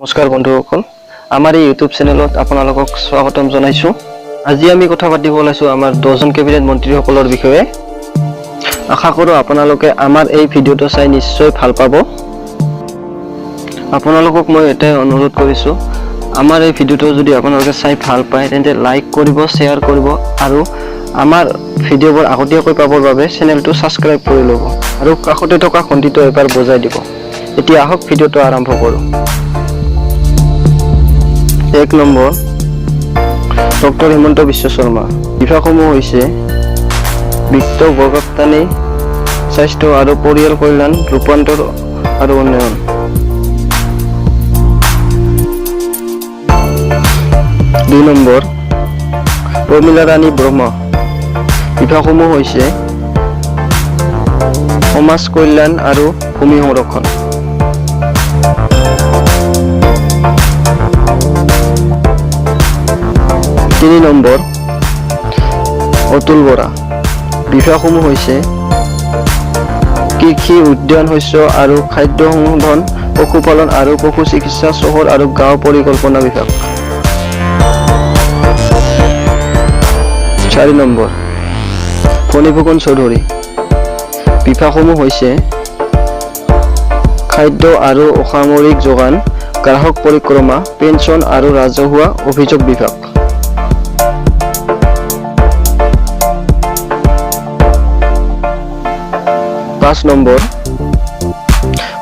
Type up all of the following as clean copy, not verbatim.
নমস্কাৰ বন্ধুসকল, আমাৰ এই ইউটিউব চেনেলত আপোনালোকক স্বাগতম জনাইছোঁ। আজি আমি কথা পাতিব ওলাইছোঁ আমাৰ 10জন কেবিনেট মন্ত্ৰীসকলৰ বিষয়ে। আশা কৰোঁ আপোনালোকে আমাৰ এই ভিডিঅ'টো চাই নিশ্চয় ভাল পাব। আপোনালোকক মই এটাই অনুৰোধ কৰিছোঁ, আমাৰ এই ভিডিঅ'টো যদি আপোনালোকে চাই ভাল পায় তেন্তে লাইক কৰিব, শ্বেয়াৰ কৰিব আৰু আমাৰ ভিডিঅ'বোৰ আগতীয়াকৈ পাবৰ বাবে চেনেলটো ছাবস্ক্ৰাইব কৰি ল'ব আৰু কাষতে থকা ঘণ্টিটো এবাৰ বজাই দিব। এতিয়া আহক ভিডিঅ'টো আৰম্ভ কৰোঁ। 1 নম্বৰ, ডক্টৰ হিমন্ত বিশ্ব শৰ্মা। বিভাগসমূহ হৈছে বিত্ত, গড়কাপ্তানি, স্বাস্থ্য আৰু পৰিয়াল কল্যাণ, ৰূপান্তৰ আৰু উন্নয়ন। 2 নম্বৰ, প্ৰমীলা ৰাণী ব্ৰহ্ম। বিভাগসমূহ হৈছে সমাজ কল্যাণ আৰু ভূমি সংৰক্ষণ। 3 নম্বৰ, অতুল বৰা। বিভাগসমূহ হৈছে কৃষি, উদ্যান শস্য আৰু খাদ্য সংশোধন, পশুপালন আৰু পশু চিকিৎসা, চহৰ আৰু গাঁও পৰিকল্পনা বিভাগ। 4 নম্বৰ, ফণীভূষণ চৌধুৰী। বিভাগসমূহ হৈছে খাদ্য আৰু অসামৰিক যোগান, গ্ৰাহক পৰিক্ৰমা, পেঞ্চন আৰু ৰাজহুৱা অভিযোগ বিভাগ। 5 নম্বৰ,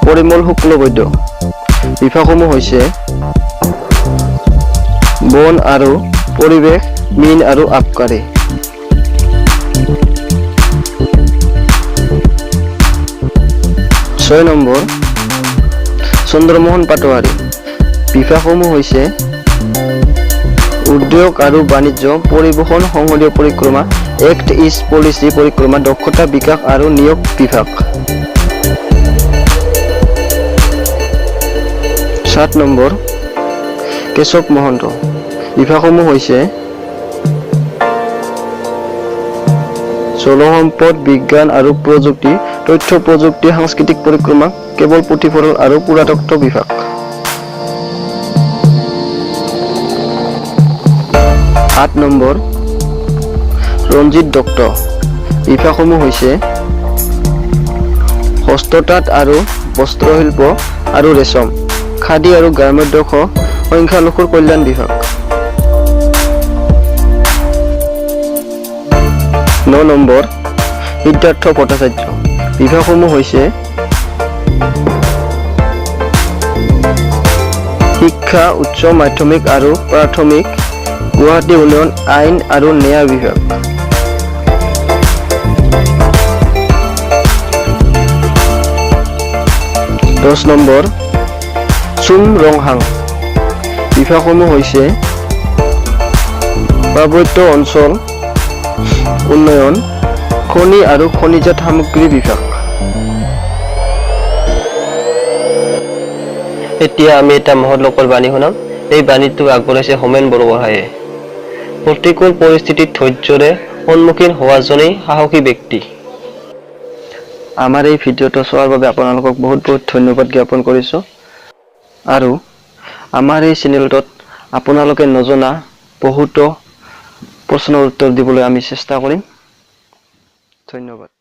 পৰিমল শুক্লবৈদ্য। বিভাগসমূহ হৈছে বন আৰু পৰিৱেশ, মীন আৰু আবকাৰী। 6 নম্বৰ, চন্দ্ৰমোহন পাটোৱাৰী। বিভাগসমূহ হৈছে উদ্যোগ আৰু বাণিজ্য, পৰিবহণ, সংসদীয় পৰিক্ৰমা, এক্ট ইষ্ট পলিচি পৰিক্ৰমা, দক্ষতা বিকাশ আৰু নিয়োগ বিভাগ। 7 নম্বৰ, কেশৱ মহন্ত। বিভাগসমূহ হৈছে জলসম্পদ, বিজ্ঞান আৰু প্ৰযুক্তি, তথ্য প্ৰযুক্তি, সাংস্কৃতিক পৰিক্ৰমা, কেৱল পুথিভঁৰাল আৰু পুৰাতত্ত্ব বিভাগ। 8 নম্বৰ, ৰঞ্জিত দত্ত। বিভাগসমূহ হৈছে হস্ততাঁত আৰু বস্ত্ৰশিল্প আৰু ৰেচম, খাদী আৰু গ্ৰামোদ্যোগ, সংখ্যালঘুৰ কল্যাণ বিভাগ। 9 নম্বৰ, সিদ্ধাৰ্থ ভট্টাচাৰ্য। বিভাগসমূহ হৈছে শিক্ষা, উচ্চ মাধ্যমিক আৰু প্ৰাথমিক, গুৱাহাটী উন্নয়ন, আইন আৰু ন্যায় বিভাগ। 10 নম্বৰ, চুম ৰংহাং। বিভাগসমূহ হৈছে পাৰ্বত্য অঞ্চল উন্নয়ন, খনি আৰু খনিজাত সামগ্ৰী বিভাগ। এতিয়া আমি এটা মহৎ লোকৰ বাণী শুনাম। এই বাণীটো আগবঢ়াইছে হোমেন বৰগোহাঁইয়ে। প্ৰতিকূল পৰিস্থিতিত ধৈৰ্যৰে সন্মুখীন হোৱাজনেই সাহসী ব্যক্তি। আমাৰ এই ভিডিঅ'টো চোৱাৰ বাবে আপোনালোকক বহুত বহুত ধন্যবাদ জ্ঞাপন কৰিছোঁ আৰু আমাৰ এই চেনেলটোত আপোনালোকে নজনা বহুতো প্ৰশ্নৰ উত্তৰ দিবলৈ আমি চেষ্টা কৰিম। ধন্যবাদ।